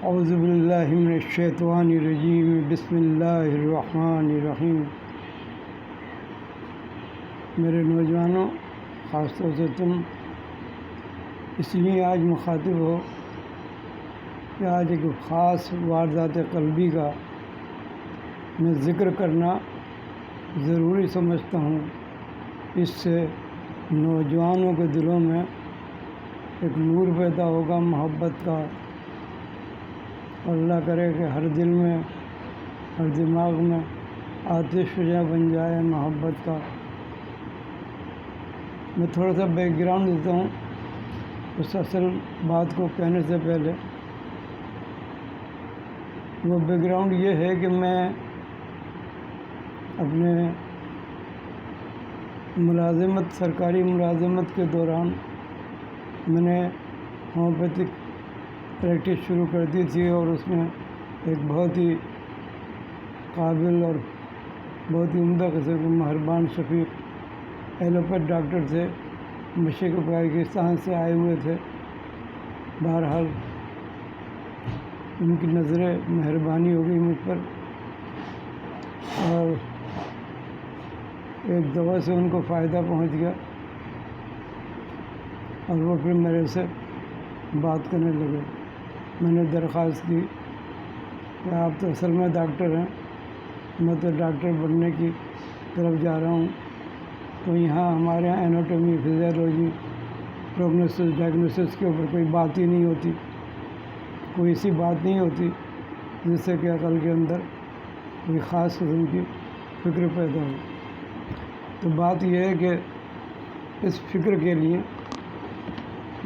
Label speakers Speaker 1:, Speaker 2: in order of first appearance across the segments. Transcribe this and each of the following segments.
Speaker 1: اعوذ باللہ من الشیطان الرجیم بسم اللہ الرحمن الرحیم۔ میرے نوجوانوں، خاص طور سے تم اس لیے آج مخاطب ہو کہ آج ایک خاص واردات قلبی کا میں ذکر کرنا ضروری سمجھتا ہوں۔ اس سے نوجوانوں کے دلوں میں ایک نور پیدا ہوگا محبت کا، اور اللہ کرے کہ ہر دل میں، ہر دماغ میں آتش فشاں بن جائے محبت کا۔ میں تھوڑا سا بیک گراؤنڈ دیتا ہوں اس اصل بات کو کہنے سے پہلے۔ وہ بیک گراؤنڈ یہ ہے کہ میں اپنے ملازمت، سرکاری ملازمت کے دوران میں نے ہومیوپیتھک پریکٹس شروع کر دی تھی، اور اس میں ایک بہت ہی قابل اور بہت ہی عمدہ قسم کے مہربان شفیق ایلوپیتھ ڈاکٹر تھے، مشرق پاکستان سے آئے ہوئے تھے۔ بہرحال ان کی نظر مہربانی ہو گئی مجھ پر، اور ایک دوا سے ان کو فائدہ پہنچ گیا، اور وہ پھر میرے سے بات کرنے لگے۔ میں نے درخواست کی کہ آپ تو اصل میں ڈاکٹر ہیں، میں تو ڈاکٹر بننے کی طرف جا رہا ہوں، تو یہاں ہمارے یہاں ایناٹومی، فزیولوجی، پروگنوسس، ڈائگنوسس کے اوپر کوئی بات ہی نہیں ہوتی، کوئی ایسی بات نہیں ہوتی جس سے کہ عقل کے اندر کوئی خاص قسم کی فکر پیدا ہو۔ تو بات یہ ہے کہ اس فکر کے لیے،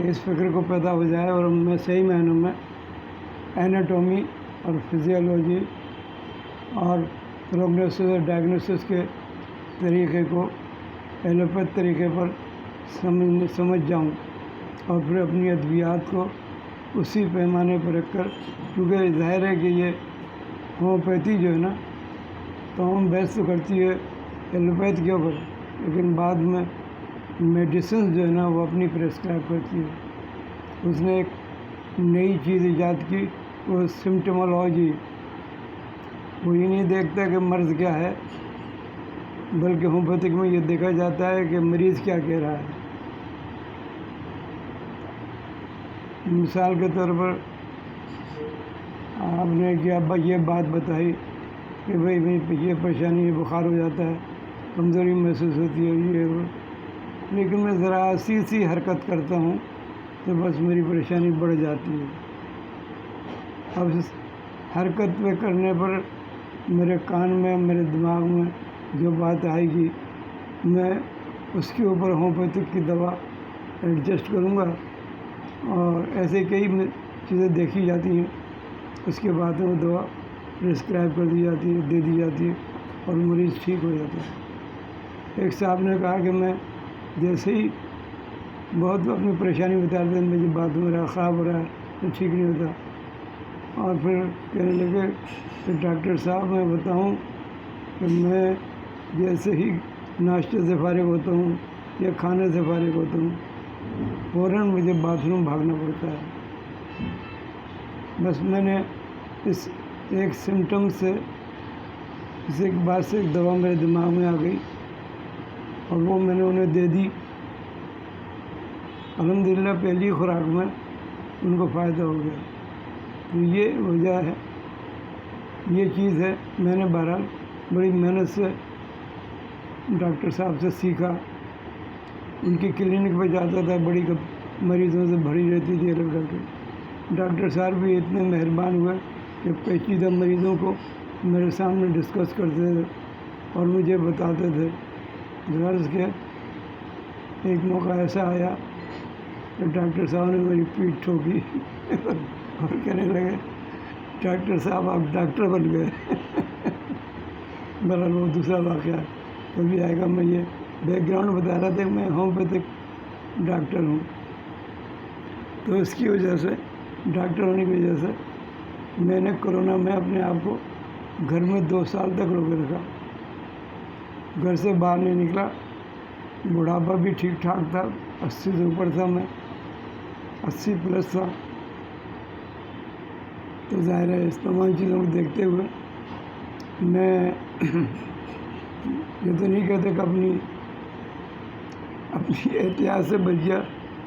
Speaker 1: اس فکر کو پیدا ہو جائے اور میں صحیح معنوں میں ایناٹومی اور فزیولوجی اور پروگنوسس اور ڈائگنوسس کے طریقے کو ایلوپیتھ طریقے پر سمجھ جاؤں، اور پھر اپنی ادویات کو اسی پیمانے پر رکھ کر، کیونکہ ظاہر ہے کہ یہ ہومیوپیتھی جو ہے نا، تو ہم بحث تو کرتی ہے ایلوپیتھ کے اوپر، لیکن بعد میں میڈیسنز جو ہے نا وہ اپنی پرسکرائب کرتی ہے۔ اس نے ایک نئی چیز ایجاد کی، وہ سمپٹمولوجی۔ وہ یہ نہیں دیکھتا کہ مرض کیا ہے، بلکہ ہومیوپیتھک میں یہ دیکھا جاتا ہے کہ مریض کیا کہہ رہا ہے۔ مثال کے طور پر آپ نے یہ بات بتائی کہ بھائی یہ پریشانی ہے، بخار ہو جاتا ہے، کمزوری محسوس ہوتی ہے، یہ وہ، لیکن میں ذرا سی حرکت کرتا ہوں تو بس میری پریشانی بڑھ جاتی ہے۔ اب اس حرکت پہ کرنے پر میرے کان میں، میرے دماغ میں جو بات آئے گی، میں اس کے اوپر ہومیوپیتھک کی دوا ایڈجسٹ کروں گا، اور ایسے کئی چیزیں دیکھی جاتی ہیں، اس کے بعد وہ دوا پرسکرائب کر دی جاتی ہے، دے دی جاتی ہے، اور مریض ٹھیک ہو جاتا ہے۔ ایک صاحب نے کہا کہ میں جیسے ہی بہت اپنی پریشانی بتا رہے ہیں، مجھے بات میرا خراب ہو رہا ہے، تو ٹھیک نہیں ہوتا، اور پھر کہنے لگے کہ ڈاکٹر صاحب میں بتاؤں کہ میں جیسے ہی ناشتے سے فارغ ہوتا ہوں یا کھانے سے فارغ ہوتا ہوں، فوراً مجھے باتھ روم بھاگنا پڑتا ہے۔ بس میں نے اس ایک سمٹم سے، اس ایک بات سے ایک دوا میرے دماغ میں آ گئی، اور وہ میں نے انہیں دے دی۔ الحمدللہ پہلی خوراک میں ان کو فائدہ ہو گیا۔ تو یہ وجہ ہے، یہ چیز ہے۔ میں نے بہرحال بڑی محنت سے ڈاکٹر صاحب سے سیکھا۔ ان کی کلینک پہ جاتا تھا، بڑی مریضوں سے بھری رہتی تھی ڈاکٹر صاحب بھی اتنے مہربان ہوئے کہ پیچیدہ مریضوں کو میرے سامنے ڈسکس کرتے تھے اور مجھے بتاتے تھے۔ غرض کہ ایک موقع ایسا آیا کہ ڈاکٹر صاحب نے میری پیٹھ ٹھوکی اور کہنے لگے ڈاکٹر صاحب آپ ڈاکٹر بن گئے۔ بہرحال وہ دوسرا واقعہ کبھی آئے گا۔ میں یہ بیک گراؤنڈ بتا رہا تھا کہ میں ہومیوپیتھک ڈاکٹر ہوں، تو اس کی وجہ سے، ڈاکٹر ہونے کی وجہ سے، میں نے کرونا میں اپنے آپ کو گھر میں 2 سال تک روکے رکھا، گھر سے باہر نہیں نکلا۔ بڑھاپا بھی ٹھیک ٹھاک تھا، 80 سے اوپر تھا، میں 80 پلس تھا، تو ظاہر ہے اس تمام چیزوں کو دیکھتے ہوئے میں یہ تو نہیں کہتے کہ اپنی احتیاط سے بچ گیا،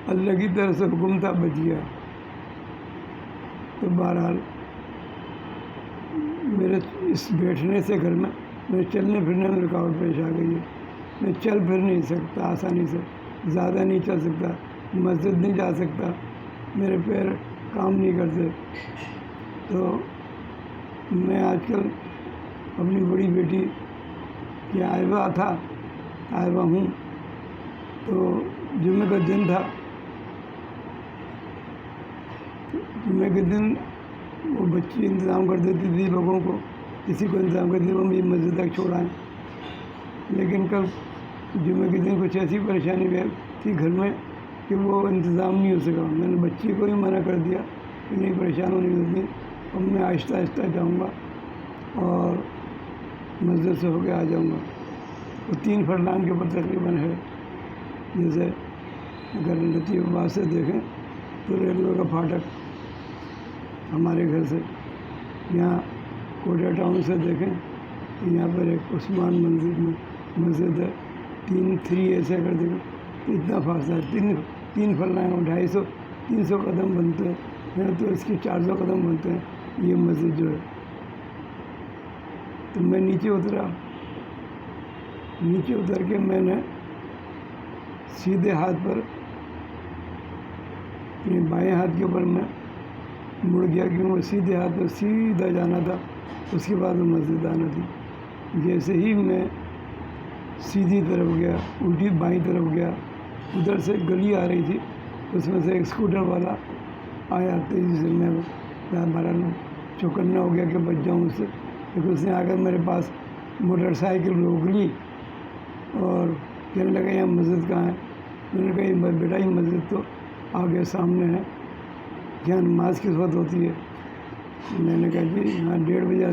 Speaker 1: اللہ کی طرف سے حکم تھا بچ گیا۔ تو بہرحال میرے اس بیٹھنے سے گھر میں میرے چلنے پھرنے میں رکاوٹ پیش آ گئی ہے۔ میں چل پھر نہیں سکتا آسانی سے، زیادہ نہیں چل سکتا، مسجد نہیں جا سکتا، میرے پیر کام نہیں کرتے۔ تو میں آج کل اپنی بڑی بیٹی کہ آئبہ ہوں، تو جمعہ کا دن تھا، جمعہ کے دن وہ بچی انتظام کر دیتی تھی لوگوں کو، کسی کو انتظام کرتی تھی وہ میری مسجد تک چھوڑائیں۔ لیکن کل جمعہ کے دن کچھ ایسی پریشانی تھی گھر میں کہ وہ انتظام نہیں ہو سکا۔ میں نے بچی کو ہی منع کر دیا کہ نہیں پریشان ہونے کی ضرورت نہیں، اب میں آہستہ آہستہ جاؤں گا اور مسجد سے ہو کے آ جاؤں گا۔ وہ 3 فرلانگ کے اوپر تقریباً ہے۔ جیسے اگر لطیف آباد سے دیکھیں تو ریلوے کا پھاٹک ہمارے گھر سے، یہاں کوٹا ٹاؤن سے دیکھیں تو یہاں پر ایک عثمان مسجد ہے، 3 ایسے اگر دیکھیں تو اتنا فاصلہ ہے، 3 فرلانگ 250-300 قدم بنتے ہیں، تو اس کے 400 قدم بنتے ہیں یہ مسجد جو ہے۔ تو میں نیچے اتر کے میں نے سیدھے ہاتھ پر اپنے بائیں ہاتھ کے اوپر میں مڑ گیا، کیونکہ وہ سیدھے ہاتھ پر سیدھا جانا تھا، اس کے بعد وہ مسجد آنا تھی۔ جیسے ہی میں سیدھی طرف گیا، الٹی بائیں طرف گیا، ادھر سے گلی آ رہی تھی، اس میں سے ایک اسکوٹر والا آیا تیزی سے، میں بہرحال چوکنا ہو گیا کہ بچ جاؤں اس سے، لیکن اس نے آ کر میرے پاس موٹر سائیکل روک لی اور کہنے لگا یہاں مسجد کہاں ہے؟ میں نے کہا بیٹا یہ مسجد تو آگے سامنے ہے، یہاں نماز کس وقت ہوتی ہے؟ میں نے کہا جی یہاں 1:30 بجے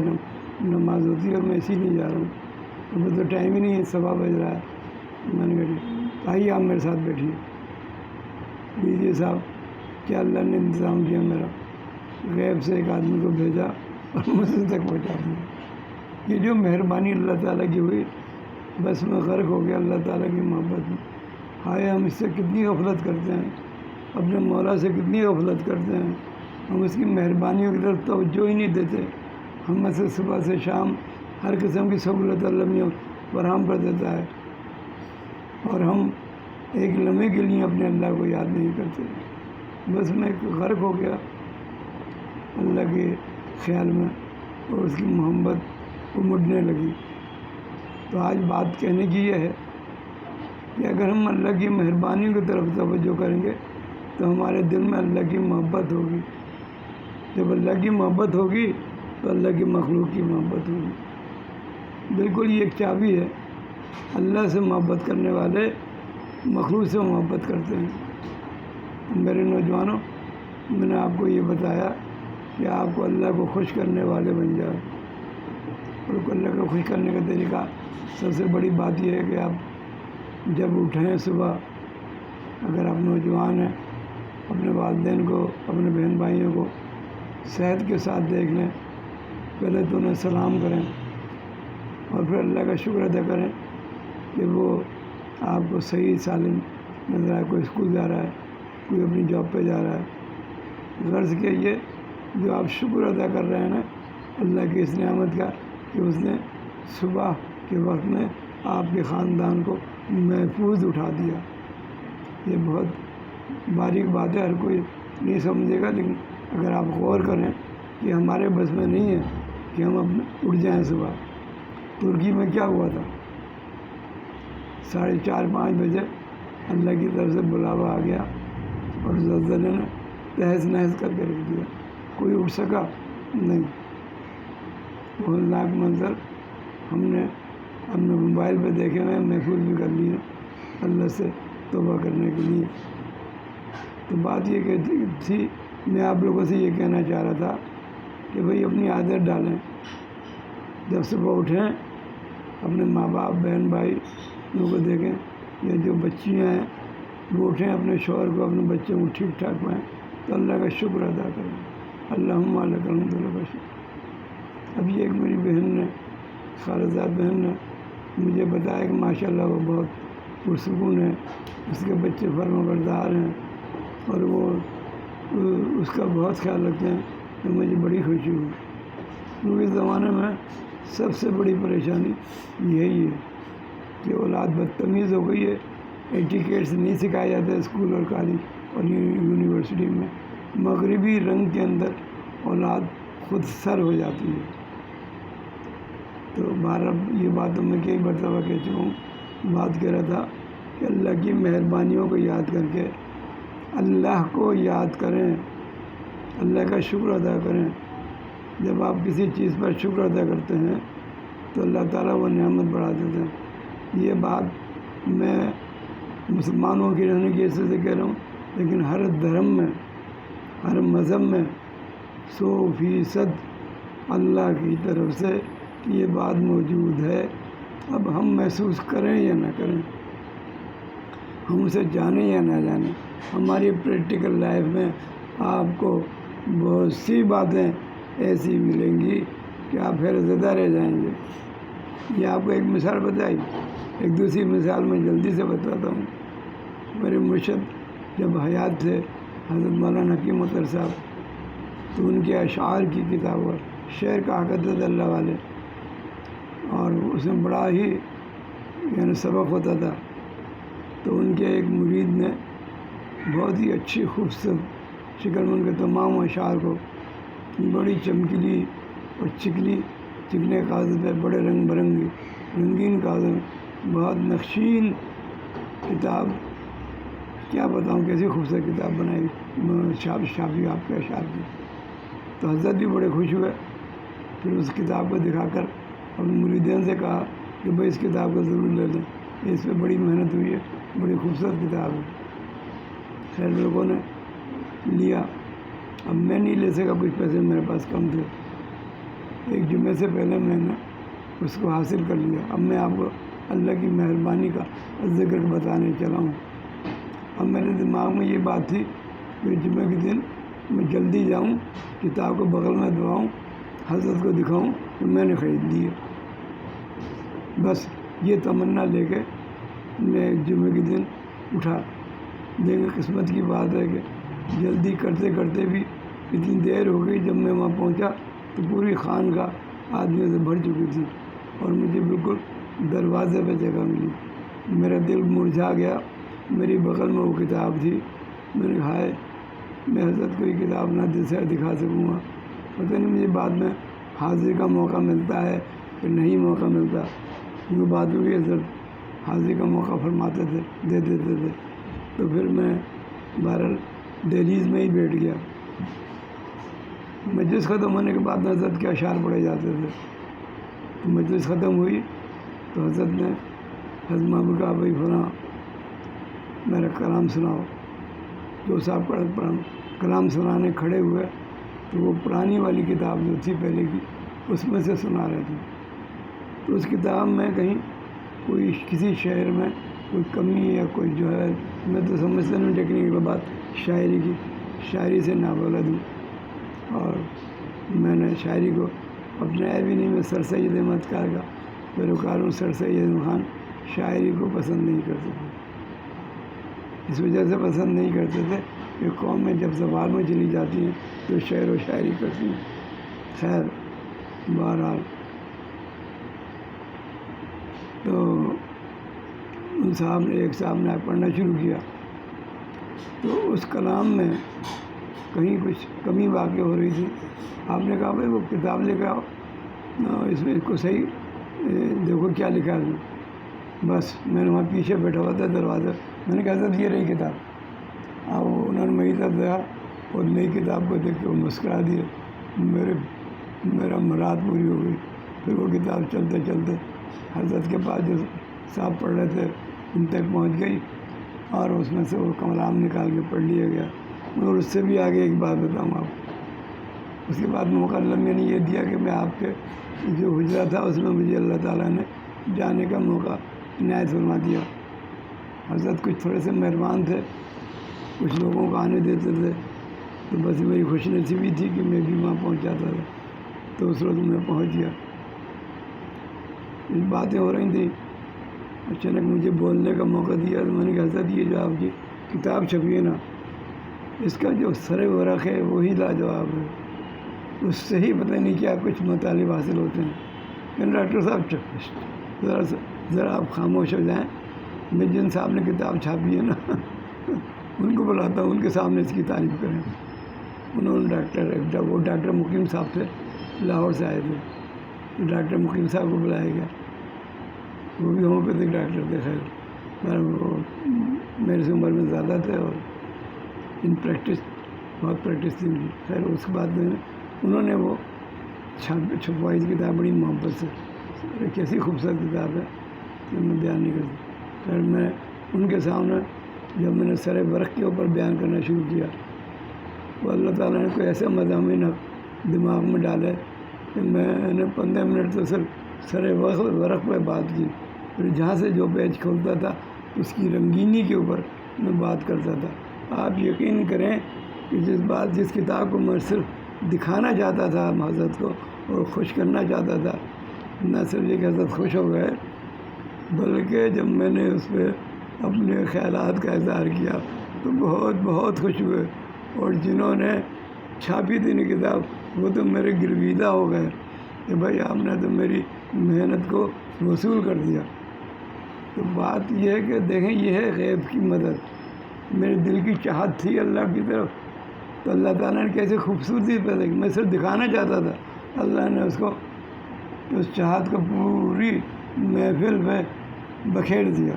Speaker 1: نماز ہوتی ہے اور میں اسی نہیں جا رہا ہوں، ابھی تو ٹائم ہی نہیں ہے، 1:15 بج رہا ہے۔ میں نے کہا جی آئیے آپ میرے ساتھ بیٹھیے۔ لیجیے صاحب، کیا اللہ نے انتظام کیا میرا، غیب سے ایک آدمی کو بھیجا اور مسجد تک پہنچا دیا۔ یہ جو مہربانی اللہ تعالیٰ کی ہوئی، بس میں غرق ہو گیا اللہ تعالیٰ کی محبت میں۔ ہائے ہم اس سے کتنی غفلت کرتے ہیں، اپنے مولا سے کتنی غفلت کرتے ہیں، ہم اس کی مہربانیوں کی طرف توجہ ہی نہیں دیتے۔ ہم سے صبح سے شام ہر قسم کی سہولت اللہ فراہم کر دیتا ہے، اور ہم ایک لمحے کے لیے اپنے اللہ کو یاد نہیں کرتے۔ بس میں غرق ہو گیا اللہ کے خیال میں، اور اس کی محبت امڑنے لگی۔ تو آج بات کہنے کی یہ ہے کہ اگر ہم اللہ کی مہربانیوں کی طرف توجہ کریں گے تو ہمارے دل میں اللہ کی محبت ہوگی۔ جب اللہ کی محبت ہوگی تو اللہ کی مخلوق کی محبت ہوگی۔ بالکل یہ ایک چابی ہے، اللہ سے محبت کرنے والے مخلوق سے محبت کرتے ہیں۔ میرے نوجوانوں، میں نے آپ کو یہ بتایا کہ آپ کو اللہ کو خوش کرنے والے بن جائے، اور اللہ کو خوش کرنے کا طریقہ سب سے بڑی بات یہ ہے کہ آپ جب اٹھیں صبح، اگر آپ نوجوان ہیں، اپنے والدین کو، اپنے بہن بھائیوں کو صحت کے ساتھ دیکھ لیں، پہلے تو انہیں سلام کریں اور پھر اللہ کا شکر ادا کریں کہ وہ آپ کو صحیح سالم نظر آئے۔ کوئی اسکول جا رہا ہے، کوئی اپنی جاب پہ جا رہا ہے، غرض کہ یہ جو آپ شکر ادا کر رہے ہیں نا اللہ کی اس نعمت کا کہ اس نے صبح کے وقت میں آپ کے خاندان کو محفوظ اٹھا دیا۔ یہ بہت باریک بات ہے، ہر کوئی نہیں سمجھے گا، لیکن اگر آپ غور کریں کہ ہمارے بس میں نہیں ہے کہ ہم اپنے اٹھ جائیں صبح۔ ترکی میں کیا ہوا تھا، 4:30-5 بجے اللہ کی طرف سے بلاوا آ گیا اور زلزلے نے تہس نہس کر کے رکھ دیا، کوئی اٹھ سکا نہیں۔ ہولناک منظر ہم نے اپنے موبائل پہ دیکھے ہوئے، محفوظ بھی کر لیے اللہ سے توبہ کرنے کے لیے۔ تو بات یہ کہ تھی، میں آپ لوگوں سے یہ کہنا چاہ رہا تھا کہ بھئی اپنی عادت ڈالیں، جب صبح اٹھیں اپنے ماں باپ بہن بھائی ان کو دیکھیں، یا جو بچیاں ہیں وہ اٹھیں، اپنے شوہر کو اپنے بچوں کو ٹھیک ٹھاک پائیں تو اللہ کا شکر ادا کریں۔ اللہم لک الحمد لک الشکر۔ اب یہ ایک میری بہن نے، خالصات بہن نے مجھے بتایا کہ ماشاء اللہ وہ بہت پرسکون ہے، اس کے بچے فرمانبردار ہیں اور وہ اس کا بہت خیال رکھتے ہیں، تو مجھے بڑی خوشی ہوئی، کیونکہ اس زمانے میں سب سے بڑی پریشانی یہی ہے کہ اولاد بدتمیز ہو گئی ہے، ایٹیکیٹس نہیں سکھائے جاتے اسکول اور کالج اور یونیورسٹی میں، مغربی رنگ کے اندر اولاد خود سر ہو جاتی ہے۔ تو بہرحال یہ بات تو میں کئی مرتبہ کہہ چکا ہوں، بات کہہ رہا تھا کہ اللہ کی مہربانیوں کو یاد کر کے اللہ کو یاد کریں، اللہ کا شکر ادا کریں۔ جب آپ کسی چیز پر شکر ادا کرتے ہیں تو اللہ تعالیٰ وہ نعمت بڑھا دیتے ہیں۔ یہ بات میں مسلمانوں کی رہنے کی حیثیت سے کہہ رہا ہوں، لیکن ہر دھرم میں، ہر مذہب میں 100% اللہ کی طرف سے یہ بات موجود ہے۔ اب ہم محسوس کریں یا نہ کریں، ہم اسے جانیں یا نہ جانیں، ہماری پریکٹیکل لائف میں آپ کو بہت سی باتیں ایسی ملیں گی کہ آپ حیرت زدہ رہ جائیں گے۔ یہ آپ کو ایک مثال بتائی، ایک دوسری مثال میں جلدی سے بتاتا ہوں۔ میرے مرشد جب حیات تھے حضرت مولانا حکیم اتر صاحب، تو ان کے اشعار کی کتاب پر شعر کہا کرتے تھے اللہ والے، اور اس میں بڑا ہی یعنی سبق ہوتا تھا۔ تو ان کے ایک مرید نے بہت ہی اچھی خوبصورت شکل میں ان کے تمام اشعار کو بڑی چمکیلی اور چکنے کاغذ پہ، بڑے رنگ برنگی رنگین کاغذ میں، بہت نقشین کتاب، کیا بتاؤں کیسی خوبصورت کتاب بنائی شافی آپ کے اشعار کی۔ تو حضرت بھی بڑے خوش ہوئے، پھر اس کتاب کو دکھا کر اور مریدین سے کہا کہ بھائی اس کتاب کو ضرور لے لیں، اس پہ بڑی محنت ہوئی ہے، بڑی خوبصورت کتاب ہے۔ خیر لوگوں نے لیا، اب میں نہیں لے سکا، کچھ پیسے میرے پاس کم تھے، ایک جمعے سے پہلے میں نے اس کو حاصل کر لیا۔ اب میں آپ کو اللہ کی مہربانی کا ذکر بتانے چلا ہوں۔ اب میرے دماغ میں یہ بات تھی کہ جمعے کے دن میں جلدی جاؤں، کتاب کو بغل میں دباؤں، حضرت کو دکھاؤں کہ میں نے خرید لی ہے۔ بس یہ تمنا لے کے میں جمعے کے دن اٹھا، دیکھیں قسمت کی بات ہے کہ جلدی کرتے کرتے بھی اتنی دیر ہو گئی، جب میں وہاں پہنچا تو پوری خانقاہ آدمیوں سے بھر چکی تھی اور مجھے بالکل دروازے پہ جگہ ملی۔ میرا دل مرجھا گیا، میری بغل میں وہ کتاب تھی، میں نے کہا ہائے میں حضرت کو یہ کتاب نہ دکھا سکوں گا، پتہ نہیں مجھے بعد میں حاضری کا موقع ملتا ہے کہ نہیں موقع ملتا، کیونکہ بعد میں بھی حضرت حاضری کا موقع فرماتے تھے، دے دیتے تھے۔ تو پھر میں بہرحال دہلیز میں ہی بیٹھ گیا۔ مجلس ختم ہونے کے بعد حضرت کے اشعار پڑھے جاتے تھے، تو مجلس ختم ہوئی تو حضرت نے حضرت محبوب کہا بھائی فلاں میرا کلام سناؤ۔ جو صاحب کلام سنانے کھڑے ہوئے تو وہ پرانی والی کتاب جو تھی پہلے کی، اس میں سے سنا رہے تھے۔ تو اس کتاب میں کہیں کوئی کسی شعر میں کوئی کمی یا کوئی جو ہے، میں تو سمجھتا نہیں ٹیکنیکل بات شاعری کی، شاعری سے نابلد ہوں، اور میں نے شاعری کو اپنے بھی نہیں، میں سر سید احمد خان کا پیروکار ہوں۔ سر سید احمد خان شاعری کو پسند نہیں کرتے تھے، اس وجہ سے پسند نہیں کرتے تھے کہ قوم میں جب زوال میں چلی جاتی ہیں تو شعر و شاعری کرتی ہیں۔ خیر بہرحال تو ایک صاحب نے پڑھنا شروع کیا، تو اس کلام میں کہیں کچھ کمی واقع ہو رہی تھی۔ آپ نے کہا بھائی وہ کتاب لے کے آؤ، اس میں اس کو صحیح دیکھو کیا لکھا ہے اس میں۔ بس میں نے وہاں پیچھے بیٹھا ہوا تھا دروازہ، میں نے کہا حضرت یہ رہی کتاب۔ انہوں نے میری طرف دیکھا اور نئی کتاب کو دیکھ کے وہ مسکرا دیے، میرا مراد پوری ہو گئی۔ پھر وہ کتاب چلتے چلتے حضرت کے پاس جو صاحب پڑھ رہے تھے ان تک پہنچ گئی، اور اس میں سے وہ کلام نکال کے پڑھ لیا گیا۔ مگر اس سے بھی آگے ایک بات بتاؤں آپ کو، اس کے بعد موقع اللہ میں نے یہ دیا کہ میں آپ کے جو حجرہ تھا اس میں مجھے اللہ تعالیٰ نے جانے کا موقع عنایت فرما دیا۔ حضرت کچھ تھوڑے سے مہربان تھے، کچھ لوگوں کو آنے دیتے تھے، تو بس میری خوش نصیبی تھی کہ میں بھی وہاں پہنچ جاتا تھا، تو اس روز میں پہنچ گیا۔ باتیں ہو رہی تھیں، اچانک مجھے بولنے کا موقع دیا تو میں نے کہا حضرت یہ جو آپ کی کتاب چھپی ہے نا، اس کا جو سر ورق ہے وہی لاجواب ہے، اس سے ہی پتہ نہیں کیا کچھ مطالب حاصل ہوتے ہیں۔ کہ ڈاکٹر صاحب ذرا آپ خاموش ہو جائیں، میں جن صاحب نے کتاب چھاپی ہے نا ان کو بلاتا ہوں، ان کے سامنے اس کی تعریف کریں۔ انہوں نے وہ ڈاکٹر مقیم صاحب تھے، لاہور سے آئے تھے، تو ڈاکٹر مقیم صاحب کو بلایا گیا، وہ بھی ہومیوپیتھک ڈاکٹر تھے۔ خیر وہ میرے سے عمر میں زیادہ تھے اور بہت پریکٹس تھی ان کی۔ خیر اس کے بعد میں انہوں نے وہ چھپوائی کتاب بڑی محبت سے، کیسی خوبصورت کتاب ہے کہ میں بیان نہیں کر سکتا۔ خیر میں ان کے سامنے جب میں نے سر ورق کے اوپر بیان کرنا شروع کیا، تو اللہ تعالیٰ نے کوئی ایسے مضامین دماغ میں ڈالے کہ میں نے 15 منٹ تو صرف سر ورق پہ بات کی، پھر جہاں سے جو پیج کھولتا تھا اس کی رنگینی کے اوپر میں بات کرتا تھا۔ آپ یقین کریں کہ جس کتاب کو میں صرف دکھانا چاہتا تھا حضرت کو اور خوش کرنا چاہتا تھا، نہ صرف یہ کہ حضرت خوش ہو گئے، بلکہ جب میں نے اس پہ اپنے خیالات کا اظہار کیا تو بہت بہت خوش ہوئے، اور جنہوں نے چھاپی تھی نا کتاب وہ تو میرے گرویدہ ہو گئے کہ بھائی آپ نے تو میری محنت کو وصول کر دیا۔ تو بات یہ ہے کہ دیکھیں یہ ہے غیب کی مدد، میرے دل کی چاہت تھی اللہ کی طرف، تو اللہ تعالیٰ نے کیسے خوبصورتی پیدا کی، میں صرف دکھانا چاہتا تھا، اللہ نے اس چاہت کو پوری محفل میں بکھیر دیا،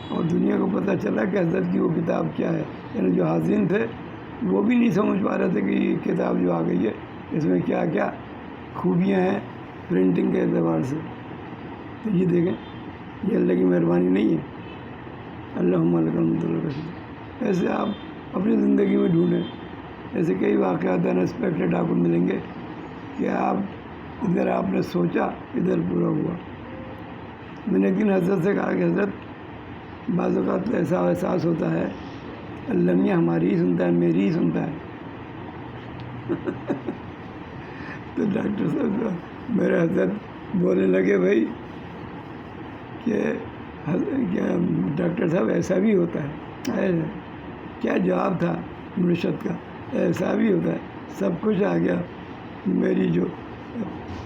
Speaker 1: اور دنیا کو پتہ چلا کہ حضرت کی وہ کتاب کیا ہے۔ یعنی جو حاضرین تھے وہ بھی نہیں سمجھ پا رہے تھے کہ یہ کتاب جو آ گئی ہے اس میں کیا کیا خوبیاں ہیں پرنٹنگ کے اعتبار سے۔ تو یہ دیکھیں یہ اللہ کی مہربانی نہیں ہے۔ اللہم لک الحمد۔ ایسے آپ اپنی زندگی میں ڈھونڈیں، ایسے کئی واقعات انسپیکٹڈ آپ کو ملیں گے کہ آپ ادھر آپ نے سوچا ادھر پورا ہوا۔ میں نے ایک دن حضرت سے کہا کہ حضرت بعض اوقات ایسا احساس ہوتا ہے اللہ میاں ہماری ہی سنتا ہے، میری ہی سنتا ہے تو ڈاکٹر صاحب میرے حضرت بولنے لگے بھائی کہ ڈاکٹر صاحب ایسا بھی ہوتا ہے۔ کیا جواب تھا مرشد کا، ایسا بھی ہوتا ہے، سب کچھ آ گیا۔ میری جو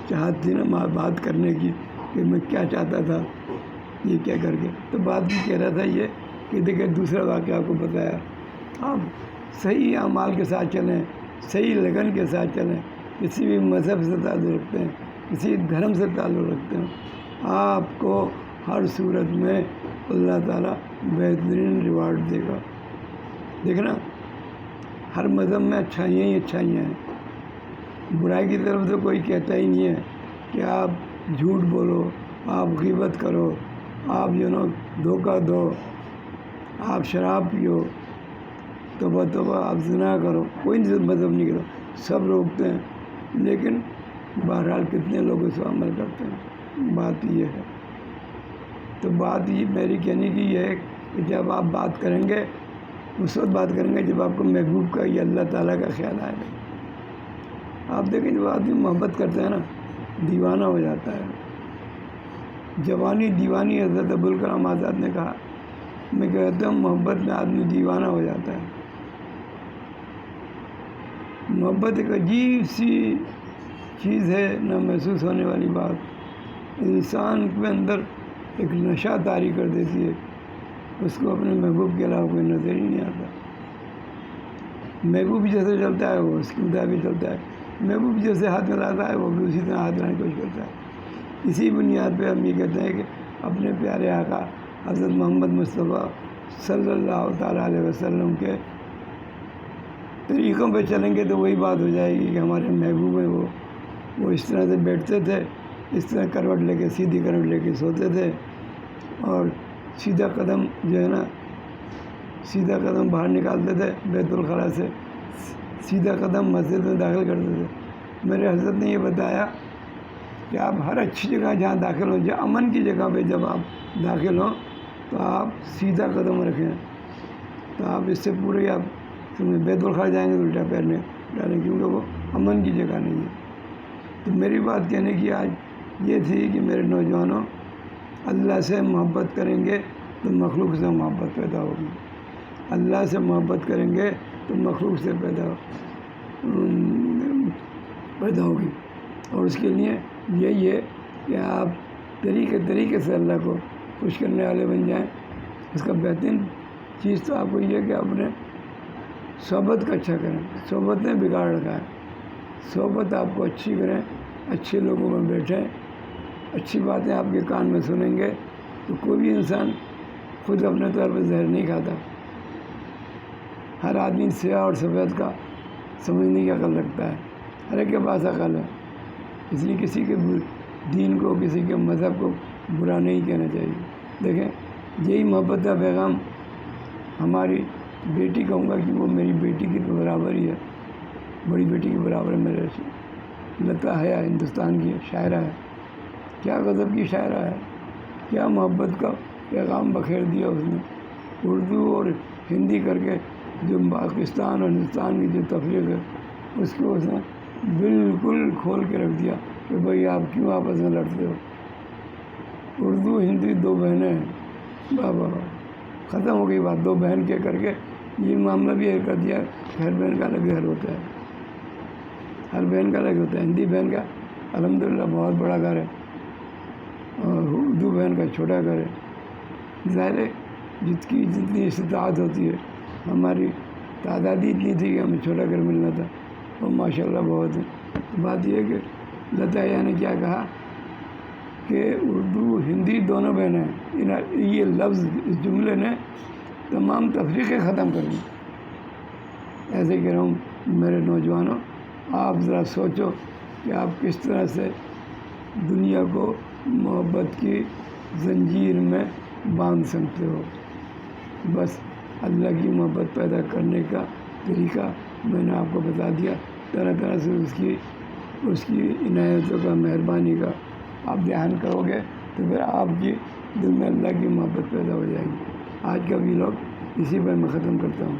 Speaker 1: چاہت تھی نا بات کرنے کی کہ میں کیا چاہتا تھا یہ کیا کر کے، تو بات بھی کہہ رہا تھا یہ کہ دیکھیں دوسرا واقعہ آپ کو بتایا، آپ صحیح اعمال کے ساتھ چلیں، صحیح لگن کے ساتھ چلیں، کسی بھی مذہب سے تعلق رکھتے ہیں، کسی دھرم سے تعلق رکھتے ہیں، آپ کو ہر صورت میں اللہ تعالیٰ بہترین ریوارڈ دے گا۔ دیکھنا ہر مذہب میں اچھائیاں ہی اچھائیاں ہیں، برائی کی طرف تو کوئی کہتا ہی نہیں ہے کہ آپ جھوٹ بولو، آپ غیبت کرو، آپ دھوکہ دو، آپ شراب پیو، توبہ آپ زنا کرو، کوئی مذہب نہیں کرو، سب روکتے ہیں، لیکن بہرحال کتنے لوگ اس پر عمل کرتے ہیں، بات یہ ہے۔ تو بات یہ میری کہنے کی یہ ہے کہ جب آپ بات کریں گے اس وقت بات کریں گے جب آپ کو محبوب کا یا اللہ تعالیٰ کا خیال آئے گا۔ آپ دیکھیں جب آدمی محبت کرتے ہیں نا دیوانہ ہو جاتا ہے، جوانی دیوانی حضرت ابوالکلام آزاد نے کہا، میں کہتا ہوں محبت میں آدمی دیوانہ ہو جاتا ہے۔ محبت ایک عجیب سی چیز ہے، نہ محسوس ہونے والی بات، انسان کے اندر ایک نشہ طاری کر دیتی ہے، اس کو اپنے محبوب کے علاوہ کوئی نظر ہی نہیں آتا۔ محبوب جیسے چلتا ہے وہ اس کے مطابق چلتا ہے، محبوب جیسے ہاتھ ملاتا ہے وہ بھی اسی طرح ہاتھ لانے کی کوشش کرتا ہے۔ اسی بنیاد پہ ہم یہ کہتے ہیں کہ اپنے پیارے آقا حضرت محمد مصطفیٰ صلی اللہ تعالیٰ علیہ وسلم کے طریقوں پہ چلیں گے تو وہی بات ہو جائے گی کہ ہمارے محبوب ہیں وہ اس طرح سے بیٹھتے تھے، اس طرح کروٹ لے کے سیدھی کروٹ لے کے سوتے تھے، اور سیدھا قدم جو ہے نا سیدھا قدم باہر نکالتے تھے بیت الخلاء سے، سیدھا قدم مسجد میں داخل کرتے تھے۔ میرے حضرت نے یہ بتایا کہ آپ ہر اچھی جگہ جہاں داخل ہوں، جہاں امن کی جگہ پہ جب آپ داخل ہوں تو آپ سیدھا قدم رکھیں، تو آپ اس سے پورے آپ تو میں بیت الخلا جائیں گے تو الٹا پیر نہیں ڈالیں، کیونکہ وہ امن کی جگہ نہیں ہے۔ تو میری بات کہنے کی آج یہ تھی کہ میرے نوجوانوں، اللہ سے محبت کریں گے تو مخلوق سے محبت پیدا ہوگی، اللہ سے محبت کریں گے تو مخلوق سے پیدا ہوگی، اور اس کے لیے یہی ہے کہ آپ طریقے سے اللہ کو خوش کرنے والے بن جائیں۔ اس کا بہترین چیز تو آپ کو یہ ہے کہ اپنے صحبت کا اچھا کریں۔ صحبت نے بگاڑ رکھا ہے، صحبت آپ کو اچھی کریں، اچھے لوگوں میں بیٹھیں، اچھی باتیں آپ کے کان میں سنیں گے تو کوئی بھی انسان خود اپنے طور پہ زہر نہیں کھاتا۔ ہر آدمی سیاہ اور سفید کا سمجھنے کی عقل رکھتا ہے، ہر ایک کے پاس عقل ہے، اس لیے کسی کے دین کو، کسی کے مذہب کو برا نہیں کہنا چاہیے۔ دیکھیں، یہی محبت کا پیغام ہماری بیٹی کہوں گا کہ وہ میری بیٹی کی برابر ہی ہے، بڑی بیٹی کی برابر ہے میرے سے۔ لتا حیا ہندوستان کی شاعرہ ہے، کیا غضب کی شاعرہ ہے، کیا محبت کا پیغام بکھیر دیا اس نے۔ اردو اور ہندی کر کے جو پاکستان اور ہندوستان کی جو تفریق ہے اس کو اس نے بالکل کھول کے رکھ دیا کہ بھئی آپ کیوں آپس میں لڑتے ہو۔ اردو ہندی دو بہنیں ہیں، بابا ختم ہو گئی بات، دو بہن کے کر کے یہ معاملہ بھی کر دیا کہ ہر بہن کا الگ ہی حل ہوتا ہے، ہر بہن کا الگ ہوتا ہے۔ ہندی بہن کا الحمدللہ بہت بڑا گھر ہے اور اردو بہن کا چھوٹا گھر ہے۔ ظاہر ہے جتنی استطاعت ہوتی ہے، ہماری تعداد ہی اتنی تھی کہ ہمیں چھوٹا گھر ملنا تھا، اور ماشاءاللہ بہت ہے۔ بات یہ ہے کہ لتا حیا نے کیا کہا کہ اردو ہندی دونوں بہنیں ہیں، یہ لفظ اس جملے نے تمام تفریقیں ختم کر دیں۔ ایسے کہہ رہا ہوں میرے نوجوانوں، آپ ذرا سوچو کہ آپ کس طرح سے دنیا کو محبت کی زنجیر میں باندھ سکتے ہو۔ بس اللہ کی محبت پیدا کرنے کا طریقہ میں نے آپ کو بتا دیا، طرح طرح سے اس کی عنایتوں کا، مہربانی کا آپ دھیان کرو گے تو پھر آپ کی دل میں اللہ کی محبت پیدا ہو جائے گی۔ آج کا ویلاگ اسی پر میں ختم کرتا ہوں۔